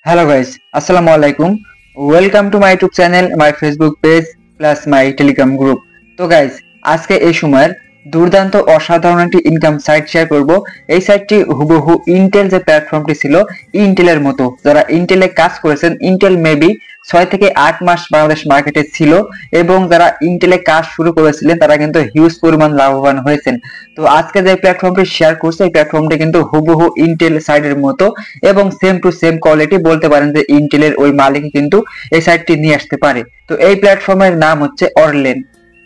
Hello guys, Assalamu alaikum. Welcome to my YouTube channel, my Facebook page plus my Telegram group. তো guys, আজকে এই সময়ের দুর্দান্ত অসাধারণ একটি ইনকাম সাইট শেয়ার করব। এই সাইটটি হুবহু ইন্টেল যে প্ল্যাটফর্মটি ছিল ইন্টেলের মতো। যারা ইন্টেলে কাজ করেছেন, ইন্টেল মেবি 6 থেকে 8 মাস বাংলাদেশ মার্কেটে ছিল এবং যারা ইন্টেলে কাজ শুরু করেছিলেন তারা কিন্তু হিউজ পরিমাণ লাভবান হয়েছেন। তো আজকে যে প্ল্যাটফর্মটি শেয়ার করছে এই প্ল্যাটফর্মটি কিন্তু হুবহু ইন্টেল সাইটের মতো এবং সেম টু সেম কোয়ালিটি, বলতে পারেন যে ইন্টেলের ওই মালিকই কিন্তু এই সাইটটি নিয়ে আসতে পারে। তো এই প্ল্যাটফর্মের নাম হচ্ছে অরলেন,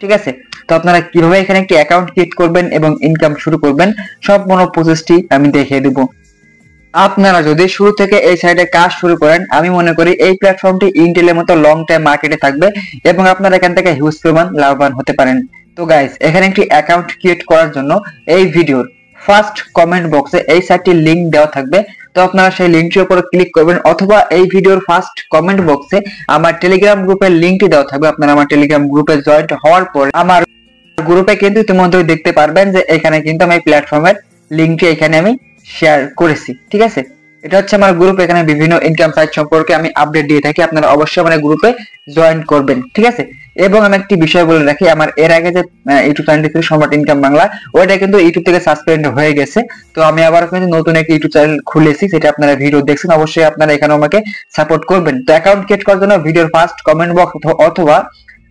ঠিক আছে। তো আপনারা কিভাবে এখানে একটি অ্যাকাউন্ট ক্রিয়েট করবেন এবং ইনকাম শুরু করবেন সম্পূর্ণ প্রসেসটি আমি দেখিয়ে দেব। আপনারা যদি শুরু থেকে এই সাইটে কাজ শুরু করেন, আমি মনে করি এই প্ল্যাটফর্মটি ইন্টেলের মতো লং টাইম মার্কেটে থাকবে এবং আপনারা এখান থেকে হিউজ পরিমাণ লাভবান হতে পারেন। তো গাইস, এখানে একটি অ্যাকাউন্ট ক্রিয়েট করার জন্য এই ভিডিওর ফার্স্ট কমেন্ট বক্সে এই সাইটটির লিংক দেওয়া থাকবে। তো আপনারা সেই লিংকটির উপর ক্লিক করবেন, অথবা এই ভিডিওর ফার্স্ট কমেন্ট বক্সে আমার টেলিগ্রাম গ্রুপের লিংকটি দেওয়া থাকবে। আপনারা আমার টেলিগ্রাম গ্রুপে জয়েন্ট হওয়ার পর আমার গ্রুপে কিন্তু ইতিমধ্যে দেখতে পারবেন যে এখানে কিন্তু আমি প্ল্যাটফর্মের লিংকটি এখানে আমি শেয়ার করেছি, ঠিক আছে। এটা হচ্ছে আমার গ্রুপ, এখানে বিভিন্ন ইনকাম সাইট সম্পর্কে আমি আপডেট দিয়ে থাকি। আপনারা অবশ্যই আমার গ্রুপে জয়েন করবেন, ঠিক আছে। এবং আমি একটি বিষয় বলে রাখি, আমার এর আগে যে ইউটিউব চ্যানেলটি ছিল সম্রাট ইনকাম বাংলা, ওইটা কিন্তু ইউটিউব থেকে সাসপেন্ড হয়ে গেছে। তো আমি আবার কিন্তু নতুন একটি ইউটিউব চ্যানেল খুলেছি, সেটা আপনারা ভিডিও দেখছেন। অবশ্যই আপনারা এখানে আমাকে সাপোর্ট করবেন। তো অ্যাকাউন্ট ক্রিয়েট করার জন্য ভিডিওর ফার্স্ট কমেন্ট বক্স অথবা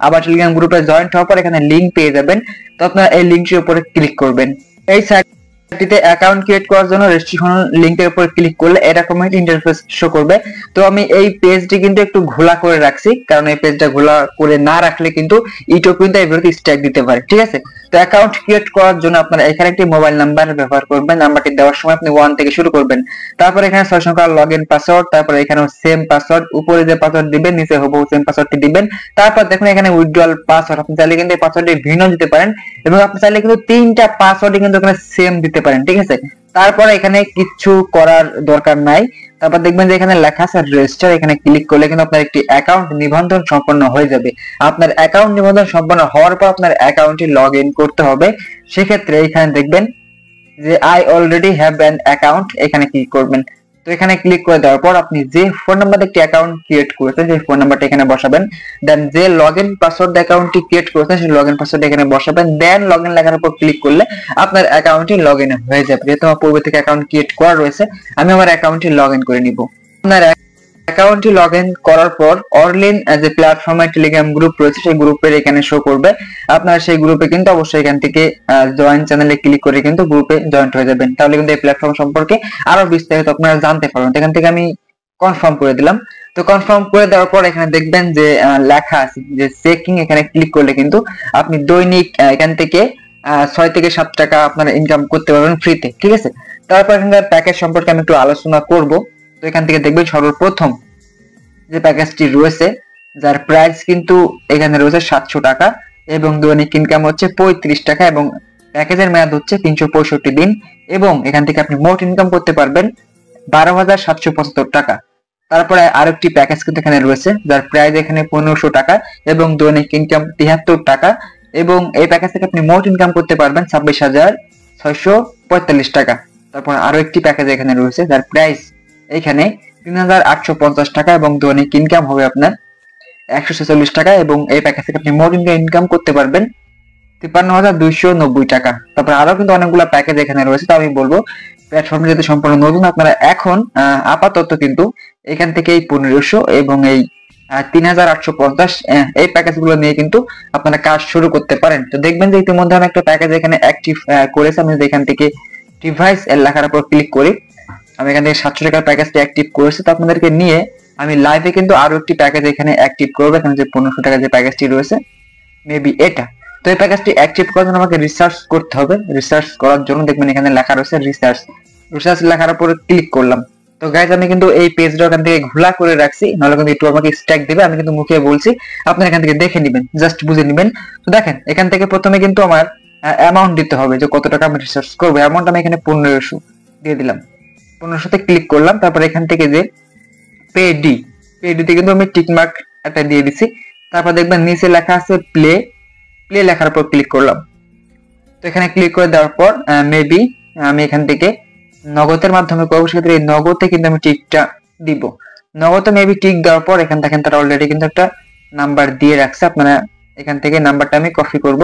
আবার টেলিগ্রাম গ্রুপে জয়েন্ট হওয়ার পর এখানে লিংক পেয়ে যাবেন। তো আপনারা এই লিংকটির উপরে ক্লিক করবেন। এই সাইটটিতে অ্যাকাউন্ট ক্রিয়েট করার জন্য রেজিস্ট্রেশন লিংকের উপর ক্লিক করলে এরকম একটা ইন্টারফেস শো করবে। তো আমি এই পেজটি কিন্তু একটু ঘোলা করে রাখছি, কারণ এই পেজটা ঘোলা করে না রাখলে কিন্তু ইউটিউব কিন্তু এই ভিডিওতে স্ট্রাইক দিতে পারে, ঠিক আছে। তো অ্যাকাউন্ট ক্রিয়েট করার জন্য আপনারা এখানে একটি মোবাইল নাম্বার ব্যবহার করবেন। নাম্বারটি দেওয়ার সময় আপনি 1 থেকে শুরু করবেন। তারপর এখানে 6 সংখ্যার লগইন পাসওয়ার্ড, তারপর এখানে সেম পাসওয়ার্ড, উপরে যে পাসওয়ার্ড দিবেন নিচে হুবহু সেম পাসওয়ার্ডটি দিবেন। তারপর দেখুন এখানে উইথড্রয়াল পাসওয়ার্ড, আপনি চাইলে কিন্তু এই পাসওয়ার্ডটি ভিন্ন দিতে পারেন এবং আপনি চাইলে কিন্তু 3টা পাসওয়ার্ডই কিন্তু এখানে সেম দিতে পারেন, ঠিক আছে। তারপর এখানে কিছু করার দরকার নাই। তারপর দেখবেন যে এখানে লেখা আছে রেজিস্টার, এখানে ক্লিক করলে কিন্তু আপনার একটি অ্যাকাউন্ট নিবন্ধন সম্পন্ন হয়ে যাবে। আপনার অ্যাকাউন্ট নিবন্ধন সম্পন্ন হওয়ার পর আপনার অ্যাকাউন্টটি লগ ইন করতে হবে। সেক্ষেত্রে এখানে দেখবেন যে I already have an account, এখানে ক্লিক করবেন। তো এখানে ক্লিক করে দেওয়ার পর আপনি যে ফোন নাম্বারে একটি অ্যাকাউন্ট ক্রিয়েট করেছেন সেই ফোন নাম্বারটা এখানে বসাবেন। দেন যে লগইন পাসওয়ার্ড অ্যাকাউন্টটি ক্রিয়েট করেছেন সেই লগইন পাসওয়ার্ড এখানে বসাবেন। দেন লগইন লেখার উপর ক্লিক করলে আপনার অ্যাকাউন্টটি লগইন হয়ে যাবে। যেহেতু আমার পূর্বে থেকে অ্যাকাউন্ট ক্রিয়েট করা রয়েছে, আমি আমার অ্যাকাউন্টটি লগইন করে নিব। আপনার অ্যাকাউন্টটি লগইন করার পর অরলিন যে প্ল্যাটফর্মের টেলিগ্রাম গ্রুপ রয়েছে সেই গ্রুপের এখানে শো করবে। আপনারা সেই গ্রুপে কিন্তু অবশ্যই এখান থেকে জয়েন চ্যানেলে ক্লিক করে কিন্তু গ্রুপে জয়েন্ট হয়ে যাবেন। তাহলে কিন্তু এই প্ল্যাটফর্ম সম্পর্কে আরো বিস্তারিত আপনারা জানতে পারবেন। এখান থেকে আমি কনফার্ম করে দিলাম। তো কনফার্ম করে দেওয়ার পর এখানে দেখবেন যে লেখা আছে যে চেকিং, এখানে ক্লিক করলে কিন্তু আপনি দৈনিক এখান থেকে 6 থেকে 7 টাকা আপনারা ইনকাম করতে পারবেন ফ্রিতে, ঠিক আছে। তারপর এখানকার প্যাকেজ সম্পর্কে আমি একটু আলোচনা করব। তো এখান থেকে দেখবেন সর্বপ্রথম যে প্যাকেজটি রয়েছে যার প্রাইস কিন্তু এখানে রয়েছে 700 টাকা এবং দৈনিক ইনকাম হচ্ছে 35 টাকা এবং প্যাকেজের মেয়াদ হচ্ছে 365 দিন এবং এখান থেকে আপনি মোট ইনকাম করতে পারবেন 12,775 টাকা। তারপরে আরেকটি প্যাকেজ কিন্তু এখানে রয়েছে যার প্রাইস এখানে 1500 টাকা এবং দৈনিক ইনকাম 73 টাকা এবং এই প্যাকেজ থেকে আপনি মোট ইনকাম করতে পারবেন 26,645 টাকা। তারপর আরো একটি প্যাকেজ এখানে রয়েছে যার প্রাইস এখানে 3,850 টাকা এবং দৈনিক ইনকাম হবে আপনার 146 টাকা এবং এই প্যাকেজ থেকে আপনি মোট ইনকাম করতে পারবেন 53,290 টাকা। তারপর আরো কিন্তু অনেকগুলো প্যাকেজ এখানে রয়েছে। তো আমি বলবো প্ল্যাটফর্মে যদি সম্পূর্ণ নতুন আপনারা এখন আপাতত কিন্তু এখান থেকে এই 1500 এবং এই 3,850 এই প্যাকেজগুলো নিয়ে কিন্তু আপনারা কাজ শুরু করতে পারেন। তো দেখবেন যে ইতিমধ্যে আমি একটা প্যাকেজ এখানে অ্যাক্টিভ করেছি। আমি যদি এখান থেকে ডিভাইস এর লেখার উপর ক্লিক করি, আমি এখান থেকে 700 টাকার প্যাকেজটি অ্যাক্টিভ করেছি। তো আপনাদেরকে নিয়ে আমি লাইভে কিন্তু আরো একটি প্যাকেজ এখানে অ্যাক্টিভ করবো। এখানে যে 1500 টাকার যে প্যাকেজটি রয়েছে মেবি এটা। তো এই প্যাকেজটি অ্যাক্টিভ করার জন্য আমাকে রিসার্চ করতে হবে। রিসার্চ করার জন্য দেখবেন এখানে লেখা রয়েছে রিসার্চ লেখার উপর ক্লিক করলাম। তো গাইজ আমি কিন্তু এই পেজটা এখান থেকে ঘোলা করে রাখছি, নাহলে কিন্তু একটু আমাকে স্ট্যাক দেবে। আমি কিন্তু মুখে বলছি, আপনারা এখান থেকে দেখে নেবেন, জাস্ট বুঝে নেবেন। তো দেখেন এখান থেকে প্রথমে কিন্তু আমার অ্যামাউন্ট দিতে হবে যে কত টাকা আমি রিসার্চ করবো। অ্যামাউন্ট আমি এখানে 1500 দিয়ে দিলাম। 1500 ক্লিক করলাম। তারপর এখান থেকে যে পেডিতে কিন্তু আমি টিক মার্ক একটা দিয়ে দিছি। তারপর দেখবেন নিচে লেখা আছে প্লে লেখার উপর ক্লিক করলাম। তো এখানে ক্লিক করে দেওয়ার পর মেবি আমি এখান থেকে নগদের মাধ্যমে করবো, সেক্ষেত্রে এই নগদে কিন্তু আমি টিকটা দিব। নগদ মেবি টিক দেওয়ার পর এখান থেকে তারা অলরেডি কিন্তু একটা নাম্বার দিয়ে রাখছে। আপনারা এখান থেকে নাম্বারটা আমি কপি করব।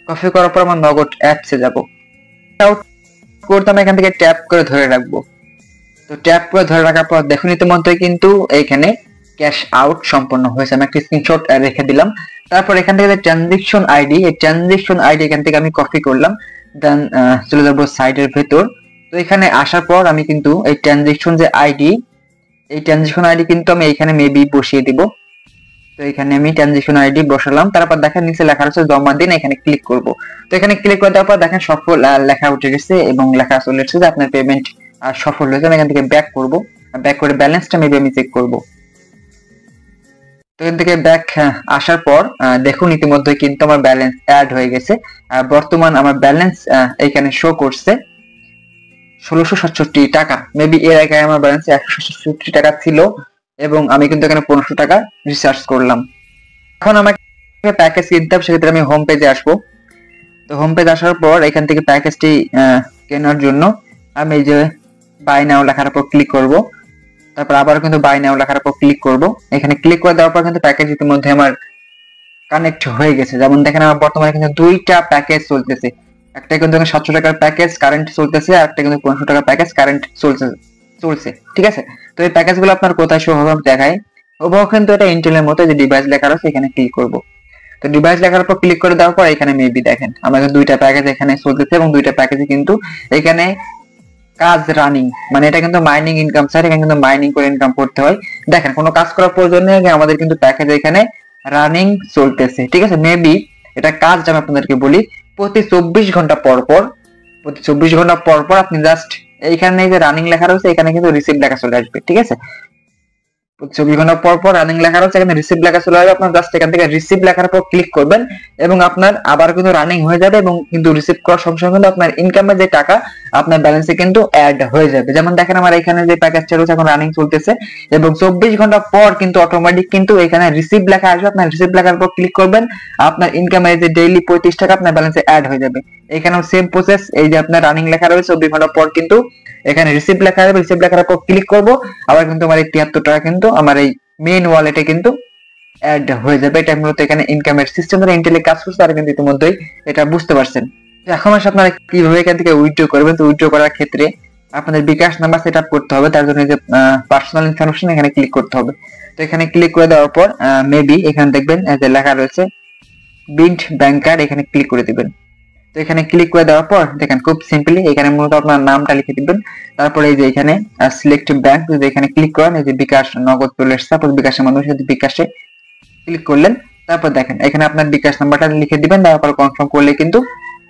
কপি করার পর আমার নগদ অ্যাপসে যাব। আউট করতে আমি এখান থেকে ট্যাপ করে ধরে রাখবো। তো ট্যাপ করে ধরে রাখার পর দেখুন ইতিমধ্যে কিন্তু এইখানে ক্যাশ আউট সম্পন্ন হয়েছে। আমি একটা স্ক্রিনশট রেখে দিলাম। তারপর এখান থেকে ট্রানজেকশন আইডি, এই ট্রানজেকশন আইডি এখান থেকে আমি কপি করলাম। দেন চলে যাবো সাইটের ভেতর। তো এখানে আসার পর আমি কিন্তু এই ট্রানজেকশন যে আইডি, এই ট্রানজেকশন আইডি কিন্তু আমি এখানে মেবি বসিয়ে দিব। তো এখানে আমি ট্রানজেকশন আইডি বসালাম। তারপর দেখেন নিচে লেখা আছে জমা দিন, এখানে ক্লিক করব। তো এখানে ক্লিক করে দেওয়ার পর দেখেন সফল লেখা উঠে গেছে এবং লেখা চলে এসেছে যে আপনার পেমেন্ট সফল হয়েছে। আমি এখান থেকে ব্যাক করব। ব্যাক করে ব্যালেন্সটা মেবি আমি চেক করব। তো এখান থেকে ব্যাক আসার পর দেখুন ইতিমধ্যে কিন্তু আমার ব্যালেন্স অ্যাড হয়ে গেছে। বর্তমান আমার ব্যালেন্স এখানে শো করছে 1667 টাকা। মেবি এর আগে আমার ব্যালেন্স 167 টাকা ছিল এবং আমি কিন্তু এখানে 1500 টাকা রিচার্জ করলাম। এখন আমাকে প্যাকেজ কিনতে হবে, সেক্ষেত্রে আমি হোম পেজে আসবো। তো হোম পেজ আসার পর এখান থেকে প্যাকেজটি কেনার জন্য আমি এই যে বাই নাও লেখার উপর ক্লিক করব। তারপর আবার কিন্তু বাই নাও লেখার উপর ক্লিক করব। এখানে ক্লিক করে দেওয়ার পর কিন্তু প্যাকেজ ইতিমধ্যে আমার কানেক্ট হয়ে গেছে। যেমন দেখেন আমার বর্তমানে কিন্তু দুইটা প্যাকেজ চলতেছে। একটা কিন্তু 700 টাকার প্যাকেজ কারেন্ট চলতেছে, আর একটা কিন্তু 500 টাকার প্যাকেজ কারেন্ট চলছে। ঠিক আছে, তো এই প্যাকেজগুলো আপনার কোথায় শো হবে দেখাই। ওভাবে কিন্তু এটা ইন্টেলের মতো যে ডিভাইস লেখা আছে এখানে ক্লিক করব। তো ডিভাইস লেখার উপর ক্লিক করে দেওয়ার পর এখানে মেবি দেখেন আমাদের দুইটা প্যাকেজ এখানে চলতেছে এবং দুইটা প্যাকেজে কিন্তু এখানে কাজ রানিং, মানে এটা কিন্তু মাইনিং ইনকাম সাইট, এখানে কিন্তু মাইনিং করে ইনকাম করতে হয়। দেখেন কোনো কাজ করার প্রয়োজন নেই, আমাদের কিন্তু প্যাকেজ এখানে রানিং চলতেছে। ঠিক আছে, মেবি এটা কাজ আমি আপনাদেরকে বলি, প্রতি 24 ঘন্টা পর পর আপনি জাস্ট এইখানে যে রানিং লেখা রয়েছে এখানে কিন্তু রিসিভ লেখা চলে আসবে। ঠিক আছে, 24 ঘন্টা পর পর রানিং লেখা রয়েছে, এখানে রিসিভ লেখা চলে আসবে। আপনার জাস্ট এখান থেকে রিসিভ লেখার উপর ক্লিক করবেন এবং আপনার আবার কিন্তু রানিং হয়ে যাবে এবং কিন্তু রিসিভ করার সঙ্গে সঙ্গে কিন্তু আপনার ইনকামের যে টাকা আপনার ব্যালেন্সে কিন্তু অ্যাড হয়ে যাবে। যেমন দেখেন আমার এখানে যে প্যাকেজটা রয়েছে এখন রানিং চলতেছে এবং 24 ঘন্টা পর কিন্তু অটোমেটিক কিন্তু এখানে রিসিভ লেখা আসবে। আপনার রিসিভ লেখার উপর ক্লিক করবেন, আপনার ইনকামের যে ডেইলি 35 টাকা আপনার ব্যালেন্সে অ্যাড হয়ে যাবে। এখানেও সেম প্রসেস, এই যে আপনার রানিং লেখা রয়েছে 24 ঘন্টা পর কিন্তু এখানে রিসিভ লেখা আসবে। রিসিভ লেখার উপর ক্লিক করব, আবার কিন্তু আমার এই 73 টাকা কিন্তু আমার এই মেইন ওয়ালেটে কিন্তু অ্যাড হয়ে যাবে। এটা মূলত এখানে ইনকামের সিস্টেম দ্বারা ইন্টেলে কাজ করছে, আর কিন্তু ইতিমধ্যেই এটা বুঝতে পারছেন। এখন আসলে আপনারা কিভাবে এখান থেকে উইথড্র করবেন। তো উইথড্র করার ক্ষেত্রে আপনাদের বিকাশ নাম্বার সেট আপ করতে হবে, তার জন্য যে পার্সোনাল ইনফরমেশন এখানে ক্লিক করতে হবে। তো এখানে ক্লিক করে দেওয়ার পর মেবি এখানে দেখবেন যে লেখা রয়েছে বিন্ট ব্যাংক কার্ড, এখানে ক্লিক করে দিবেন। তো এখানে ক্লিক করে দেওয়ার পর দেখেন খুব সিম্পলি এখানে মূলত আপনার নামটা লিখে দিবেন। তারপরে এই যে এখানে সিলেক্ট ব্যাংক, যদি এখানে ক্লিক করেন এই যে বিকাশ নগদ চলে এসেছে, তারপর বিকাশের মাধ্যমে যদি বিকাশে ক্লিক করলেন, তারপর দেখেন এখানে আপনার বিকাশ নাম্বারটা লিখে দিবেন। তারপর কনফার্ম করলে কিন্তু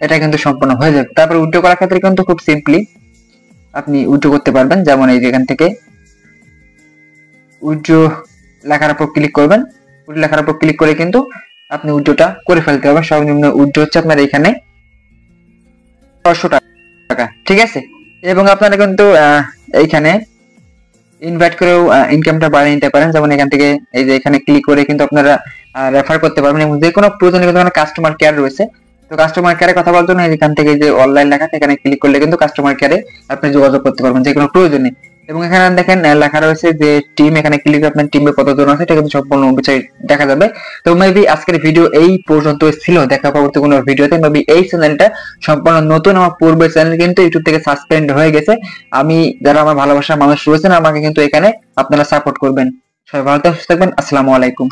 এটা কিন্তু সম্পূর্ণ হয়ে যাবে। তারপর উইথড্র করার ক্ষেত্রে কিন্তু খুব সিম্পলি আপনি উইথড্র করতে পারবেন। যেমন এই যে এখান থেকে উইথড্র লেখার উপর ক্লিক করবেন, উইথড্র লেখার উপর ক্লিক করে কিন্তু আপনি উইথড্রটা করে ফেলতে হবে। সর্বনিম্ন উইথড্র হচ্ছে আপনার এখানে 600 টাকা। ঠিক আছে, এবং আপনারা কিন্তু এইখানে ইনভাইট করেও ইনকামটা বাড়িয়ে নিতে পারেন। যেমন এখান থেকে এই যে এখানে ক্লিক করে কিন্তু আপনারা রেফার করতে পারবেন এবং যে কোনো প্রয়োজনে কিন্তু কাস্টমার কেয়ার রয়েছে। তো কাস্টমার কেয়ারে কথা বলার জন্য এখান থেকে যে অনলাইন লেখা এখানে ক্লিক করলে কিন্তু কাস্টমার কেয়ারে আপনি যোগাযোগ করতে পারবেন যে কোনো প্রয়োজনে। এবং এখানে দেখেন লেখা রয়েছে যে টিম, এখানে ক্লিক করে আপনার টিমে কতজন আছে এটা কিন্তু সম্পূর্ণ বিষয় দেখা যাবে। তো মেবি আজকের ভিডিও এই পর্যন্ত ছিল, দেখা পরবর্তী কোনো ভিডিওতে। মেবি এই চ্যানেলটা সম্পূর্ণ নতুন, আমার পূর্বের চ্যানেল কিন্তু ইউটিউব থেকে সাসপেন্ড হয়ে গেছে। আমি যারা আমার ভালোবাসার মানুষ রয়েছেন আমাকে কিন্তু এখানে আপনারা সাপোর্ট করবেন। সবাই ভালো থাকবেন, আসসালামু আলাইকুম।